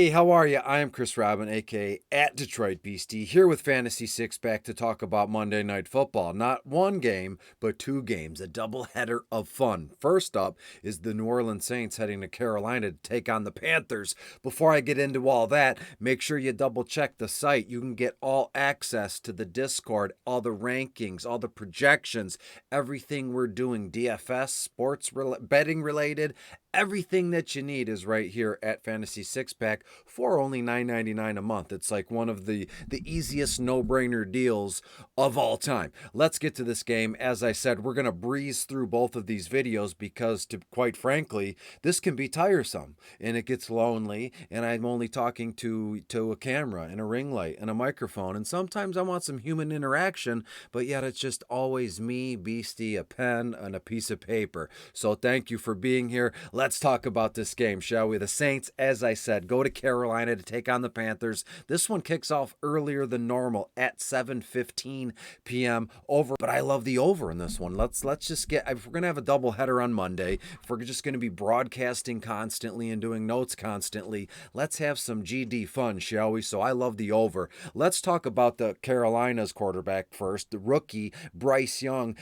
Hey, how are you? I am Chris Robin, aka at Detroit Beastie, here with Fantasy Six Pack to talk about Monday Night Football. Not one game, but two games, a doubleheader of fun. First up is the New Orleans Saints heading to Carolina to take on the Panthers. Before I get into all that, make sure you double check the site. You can get all access to the Discord, all the rankings, all the projections, everything we're doing, DFS, betting related. Everything that you need is right here at Fantasy Six Pack for only $9.99 a month. It's like one of the easiest no-brainer deals of all time. Let's get to this game. As I said, we're going to breeze through both of these videos because, quite frankly, this can be tiresome and it gets lonely, and I'm only talking to a camera and a ring light and a microphone, and sometimes I want some human interaction, but yet it's just always me, Beastie, a pen, and a piece of paper. So thank you for being here. Let's talk about this game, shall we? The Saints, as I said, go to Carolina to take on the Panthers. This one kicks off earlier than normal at 7:15 p.m. over, but I love the over in this one. Let's just get, if we're going to have a doubleheader on Monday, if we're just going to be broadcasting constantly and doing notes constantly, let's have some GD fun, shall we? So I love the over. Let's talk about the Carolina's quarterback first. The rookie, Bryce Young,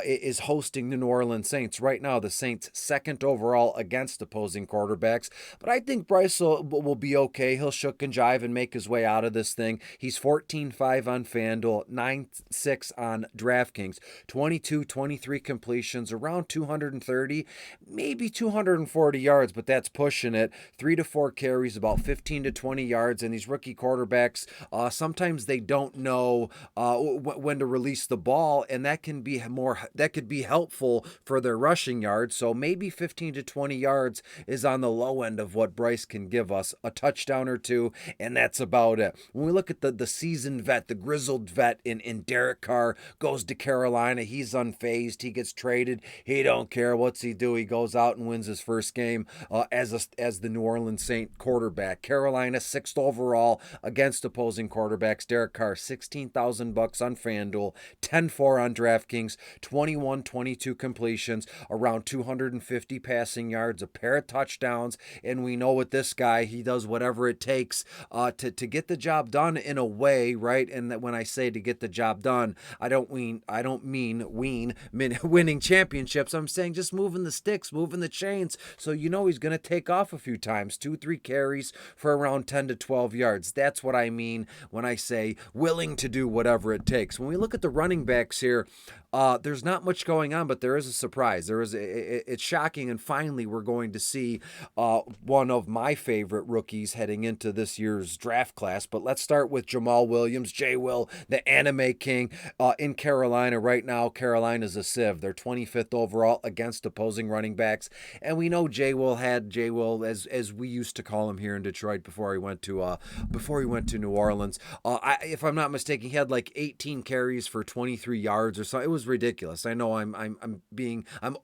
is hosting the New Orleans Saints. Right now, the Saints second overall against opposing quarterbacks, but I think Bryce will be okay. He'll shook and jive and make his way out of this thing. He's 14-5 on FanDuel, 9-6 on DraftKings, 23 completions, around 230, maybe 240 yards, but that's pushing it. 3 to 4 carries, about 15 to 20 yards, and these rookie quarterbacks, sometimes they don't know when to release the ball, and that could be helpful for their rushing yards. So maybe 15 to 20 yards is on the low end of what Bryce can give us, a touchdown or two, and that's about it. When we look at the seasoned vet, the grizzled vet in Derek Carr, goes to Carolina. He's unfazed. He gets traded. He don't care. What's he do? He goes out and wins his first game as the New Orleans Saint quarterback. Carolina 6th overall against opposing quarterbacks. Derek Carr, $16,000 on FanDuel, 10-4 on DraftKings, 22 completions, around 250 passing yards, a pair of touchdowns, and we know with this guy, he does whatever it takes to get the job done in a way, right? And that when I say to get the job done, I don't mean winning championships. I'm saying just moving the sticks, moving the chains, so you know he's going to take off a few times, 2-3 carries for around 10 to 12 yards. That's what I mean when I say willing to do whatever it takes. When we look at the running backs here, there's not much going on, but there is a surprise. It's shocking, and finally we're going to see one of my favorite rookies heading into this year's draft class. But let's start with Jamal Williams, J-Will, the anime king, in Carolina right now. Carolina's a sieve. They're 25th overall against opposing running backs, and we know J-Will as we used to call him here in Detroit before he went to New Orleans. If I'm not mistaken, he had like 18 carries for 23 yards or so. It was ridiculous. I know I'm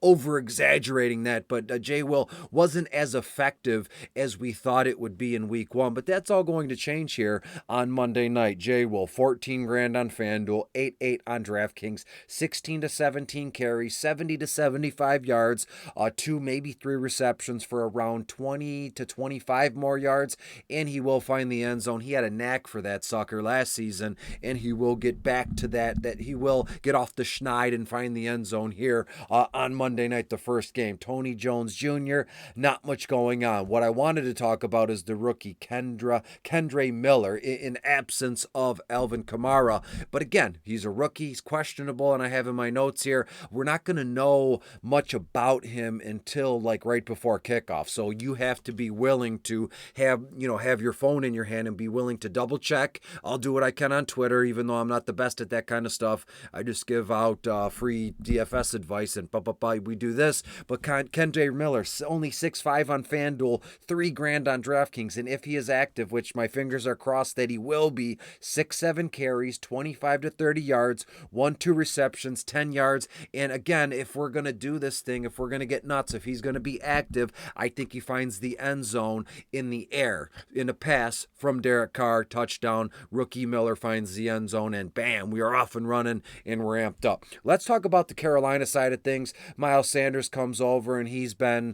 over exaggerating that, but Jay Will wasn't as effective as we thought it would be in week one. But that's all going to change here on Monday night. Jay Will, 14 grand on FanDuel, 8-8 on DraftKings, 16 to 17 carries, 70 to 75 yards, 2 maybe 3 receptions for around 20 to 25 more yards, and he will find the end zone. He had a knack for that sucker last season, and he will get back to that he will get off the schneid and find the end zone here on Monday night, the first game. Tony Jones Jr., not much going on. What I wanted to talk about is the rookie Kendre Miller in absence of Alvin Kamara. But again, he's a rookie. He's questionable, and I have in my notes here, we're not going to know much about him until like right before kickoff. So you have to be willing to have your phone in your hand and be willing to double check. I'll do what I can on Twitter, even though I'm not the best at that kind of stuff. I just give out free DFS advice and we do this. But Kendre Miller, only 6'5 on FanDuel, 3 grand on DraftKings, and if he is active, which my fingers are crossed that he will be, 6-7 carries, 25 to 30 yards, 1-2 receptions, 10 yards. And again, if we're going to do this thing, if we're going to get nuts, if he's going to be active, I think he finds the end zone in the air, in a pass from Derek Carr, touchdown. Rookie Miller finds the end zone, and bam, we are off and running, and we're amped up. Let's talk about the Carolina side of things. Miles Sanders comes over, and he's been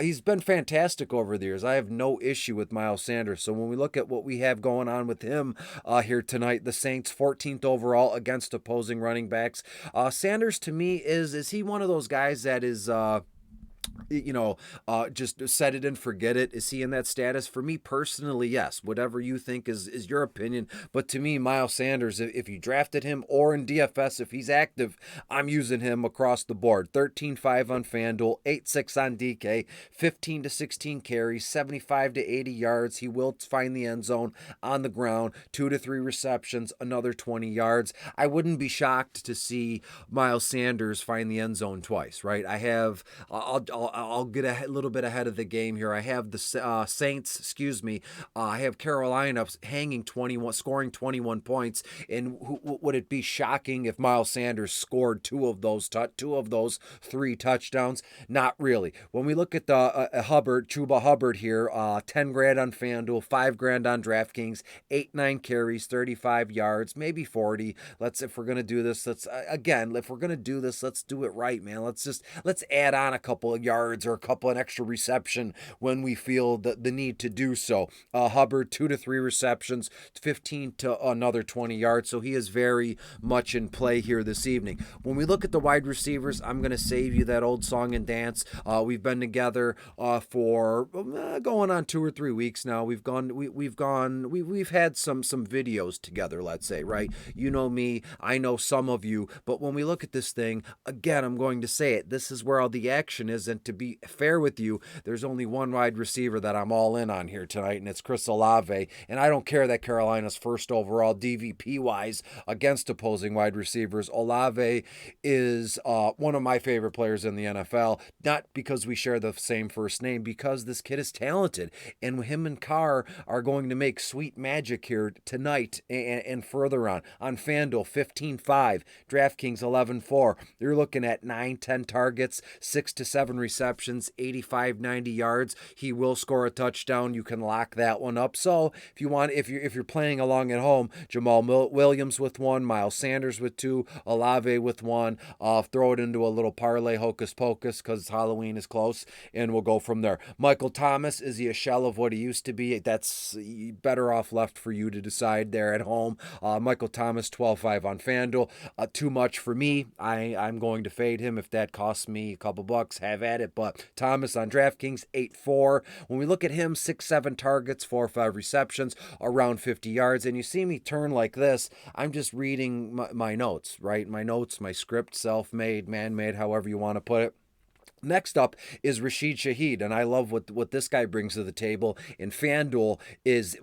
he's been fantastic over the years. I have no issue with Miles Sanders. So when we look at what we have going on with him here tonight, the Saints 14th overall against opposing running backs. Sanders to me is he one of those guys that is just set it and forget it? Is he in that status? For me personally, yes. Whatever you think is your opinion. But to me, Miles Sanders, if you drafted him or in DFS, if he's active, I'm using him across the board. 13.5 on FanDuel, 8.6 on DK, 15 to 16 carries, 75 to 80 yards. He will find the end zone on the ground, 2 to 3 receptions, another 20 yards. I wouldn't be shocked to see Miles Sanders find the end zone twice, right? I'll get a little bit ahead of the game here. I have the Saints, I have Carolina hanging 21, scoring 21 points. And would it be shocking if Miles Sanders scored two of those 3 touchdowns? Not really. When we look at the Chuba Hubbard here, 10 grand on FanDuel, 5 grand on DraftKings, 8-9 carries, 35 yards, maybe 40. If we're gonna do this, let's do it right, man. Let's add on a couple of yards or a couple of extra reception when we feel the need to do so. Hubbard, 2 to 3 receptions, 15 to another 20 yards. So he is very much in play here this evening. When we look at the wide receivers, I'm going to save you that old song and dance. We've been together for going on 2 or 3 weeks now. We've had some videos together, let's say, right? You know me, I know some of you, but when we look at this thing, again, I'm going to say it, this is where all the action is, and to be fair with you, there's only one wide receiver that I'm all in on here tonight, and it's Chris Olave, and I don't care that Carolina's first overall DVP-wise against opposing wide receivers. Olave is one of my favorite players in the NFL, not because we share the same first name, because this kid is talented, and him and Carr are going to make sweet magic here tonight and further on FanDuel, 15.5, DraftKings 11.4. You're looking at 9-10 targets, 6 to 7 receptions, 85-90 yards. He will score a touchdown. You can lock that one up. So if you're playing along at home, Jamal Williams with 1, Miles Sanders with 2, Olave with 1. Throw it into a little parlay hocus pocus because Halloween is close, and we'll go from there. Michael Thomas, is he a shell of what he used to be? That's better off left for you to decide there at home. Michael Thomas, 12.5 on FanDuel. Too much for me. I'm going to fade him. If that costs me a couple bucks, have at it. But Thomas on DraftKings, 8.4. When we look at him, 6-7 targets, 4 or 5 receptions, around 50 yards. And you see me turn like this, I'm just reading my notes, right? My notes, my script, self-made, man-made, however you want to put it. Next up is Rashid Shaheed, and I love what this guy brings to the table. And FanDuel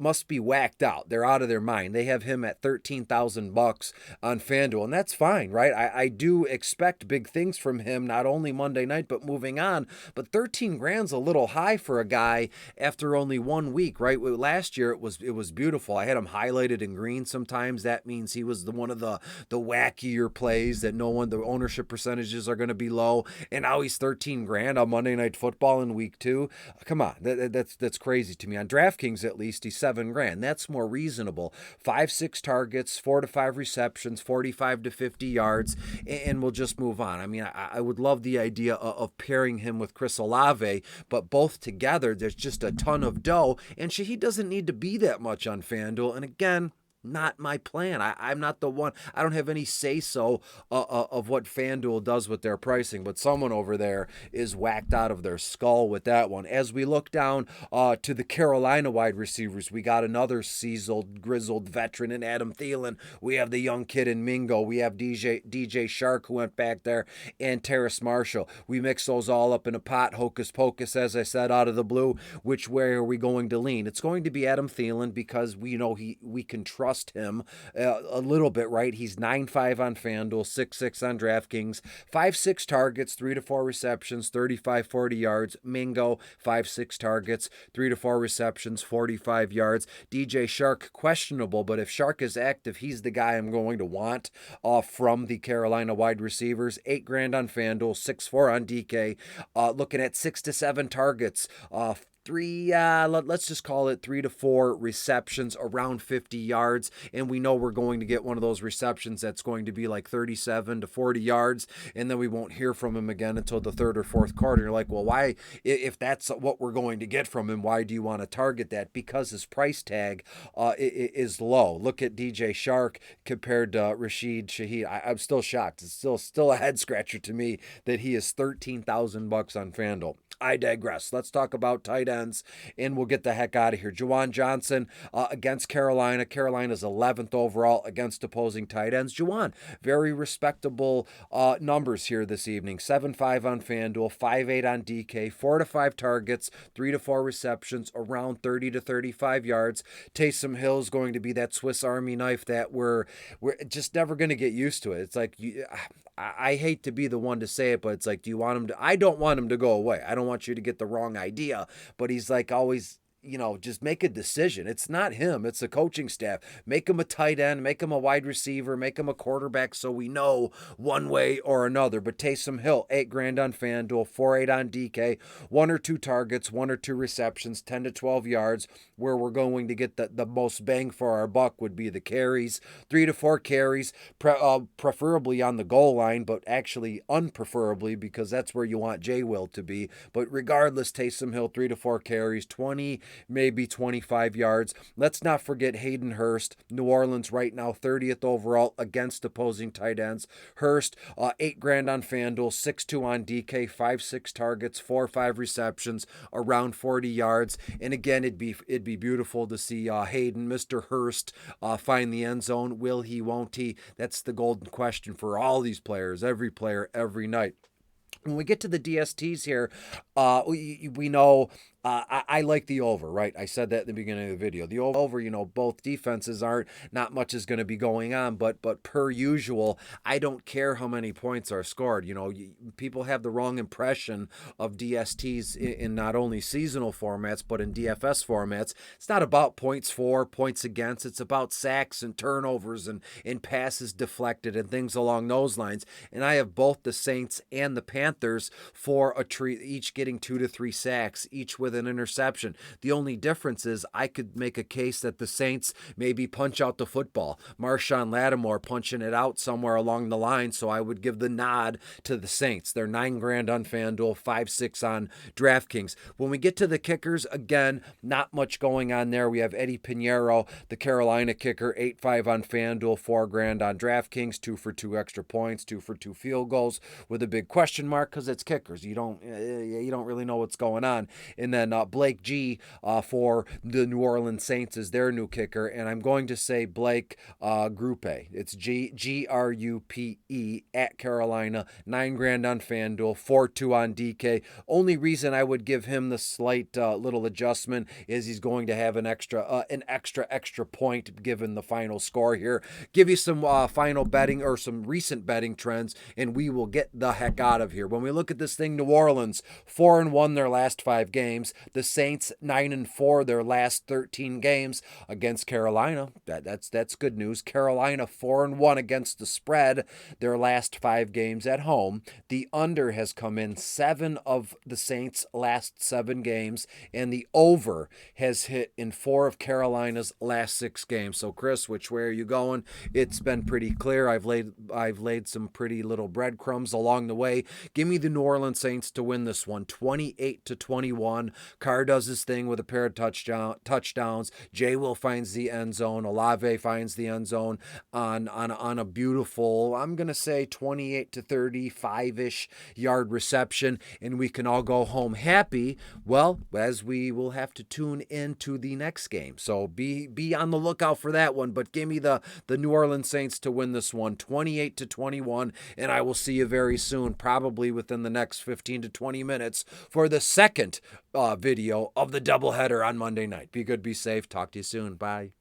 must be whacked out. They're out of their mind. They have him at $13,000 on FanDuel, and that's fine, right? I do expect big things from him, not only Monday night, but moving on. But 13 grand's a little high for a guy after only 1 week, right? Last year it was beautiful. I had him highlighted in green sometimes. That means he was one of the wackier plays that the ownership percentages are going to be low, and now he's 13 grand on Monday Night Football in week 2. Come on, that's crazy to me. On DraftKings, at least, he's 7 grand. That's more reasonable. 5-6 targets, 4 to 5 receptions, 45 to 50 yards, and we'll just move on. I mean, I would love the idea of pairing him with Chris Olave, but both together, there's just a ton of dough, and Shaheed doesn't need to be that much on FanDuel. And again, not my plan. I'm not the one. I don't have any say-so of what FanDuel does with their pricing, but someone over there is whacked out of their skull with that one. As we look down to the Carolina wide receivers, we got another seasoned, grizzled veteran in Adam Thielen. We have the young kid in Mingo. We have DJ Chark, who went back there, and Terrace Marshall. We mix those all up in a pot, hocus pocus, as I said, out of the blue. Which way are we going to lean? It's going to be Adam Thielen because we know we can trust him a little bit, right? He's 9.5 on FanDuel, 6.6 on DraftKings, 5-6 targets, 3 to 4 receptions, 35-40 yards. Mingo, 5-6 targets, 3 to 4 receptions, 45 yards. DJ Chark, questionable, but if Chark is active, he's the guy I'm going to want from the Carolina wide receivers. 8 grand on FanDuel, 6.4 on DK. Looking at 6 to 7 targets, let's just call it 3 to 4 receptions around 50 yards. And we know we're going to get one of those receptions that's going to be like 37 to 40 yards. And then we won't hear from him again until the third or fourth quarter. You're like, well, why, if that's what we're going to get from him, why do you want to target that? Because his price tag is low. Look at DJ Shark compared to Rashid Shaheed. I'm still shocked. It's still a head scratcher to me that he is $13,000 on FanDuel. I digress. Let's talk about tight ends, and we'll get the heck out of here. Juwan Johnson against Carolina. Carolina's 11th overall against opposing tight ends. Juwan, very respectable numbers here this evening. 7.5 on FanDuel, 5.8 on DK, 4 to 5 targets, 3 to 4 receptions, around 30 to 35 yards. Taysom Hill's going to be that Swiss Army knife that we're just never going to get used to it. It's like I hate to be the one to say it, but it's like, do you want him to? I don't want him to go away. I don't want you to get the wrong idea, but he's like always, just make a decision. It's not him. It's the coaching staff. Make him a tight end, make him a wide receiver, make him a quarterback so we know one way or another. But Taysom Hill, $8,000 on FanDuel, 4.8 on DK, 1 or 2 targets, 1 or 2 receptions, 10 to 12 yards. Where we're going to get the most bang for our buck would be the carries, 3 to 4 carries, preferably on the goal line, but actually unpreferably because that's where you want J. Will to be. But regardless, Taysom Hill, 3 to 4 carries, 20, maybe 25 yards. Let's not forget Hayden Hurst. New Orleans right now 30th overall against opposing tight ends. Hurst, $8,000 on FanDuel, 6.2 on DK, 5.6 targets, 4.5 receptions, around 40 yards. And again, it'd be beautiful to see Hayden, Mr. Hurst, find the end zone. Will he, won't he? That's the golden question for all these players, every player, every night. When we get to the DSTs here, we know I like the over, right? I said that at the beginning of the video. The over, both defenses not much is going to be going on, but per usual, I don't care how many points are scored. People have the wrong impression of DSTs in not only seasonal formats, but in DFS formats. It's not about points for, points against. It's about sacks and turnovers and passes deflected and things along those lines. And I have both the Saints and the Panthers for a treat, each getting 2 to 3 sacks, each with an interception. The only difference is I could make a case that the Saints maybe punch out the football. Marshawn Lattimore punching it out somewhere along the line, so I would give the nod to the Saints. They're $9,000 on FanDuel, 5.6 on DraftKings. When we get to the kickers, again, not much going on there. We have Eddie Pinheiro, the Carolina kicker, 8.5 on FanDuel, $4,000 on DraftKings, 2 for 2 extra points, 2 for 2 field goals, with a big question mark because it's kickers. You don't really know what's going on. And then Blake G for the New Orleans Saints is their new kicker, and I'm going to say Blake Grupe. It's Grupe at Carolina, $9,000 on FanDuel, 4.2 on DK. Only reason I would give him the slight little adjustment is he's going to have an extra point given the final score here. Give you some final betting or some recent betting trends, and we will get the heck out of here. When we look at this thing, New Orleans 4-1 their last 5 games. The Saints 9-4 their last 13 games against Carolina. That's good news. Carolina 4-1 against the spread their last 5 games at home. The under has come in 7 of the Saints' last 7 games, and the over has hit in 4 of Carolina's last 6 games. So Chris, which way are you going? It's been pretty clear. I've laid some pretty little breadcrumbs along the way. Give me the New Orleans Saints to win this one, 28-21. Carr does his thing with a pair of touchdowns. J. Will finds the end zone. Olave finds the end zone on a beautiful, I'm going to say 28 to 35-ish yard reception, and we can all go home happy. Well, as we will have to tune into the next game. So be on the lookout for that one, but give me the New Orleans Saints to win this one, 28-21, and I will see you very soon, probably within the next 15 to 20 minutes for the second video of the doubleheader on Monday night. Be good, be safe. Talk to you soon. Bye.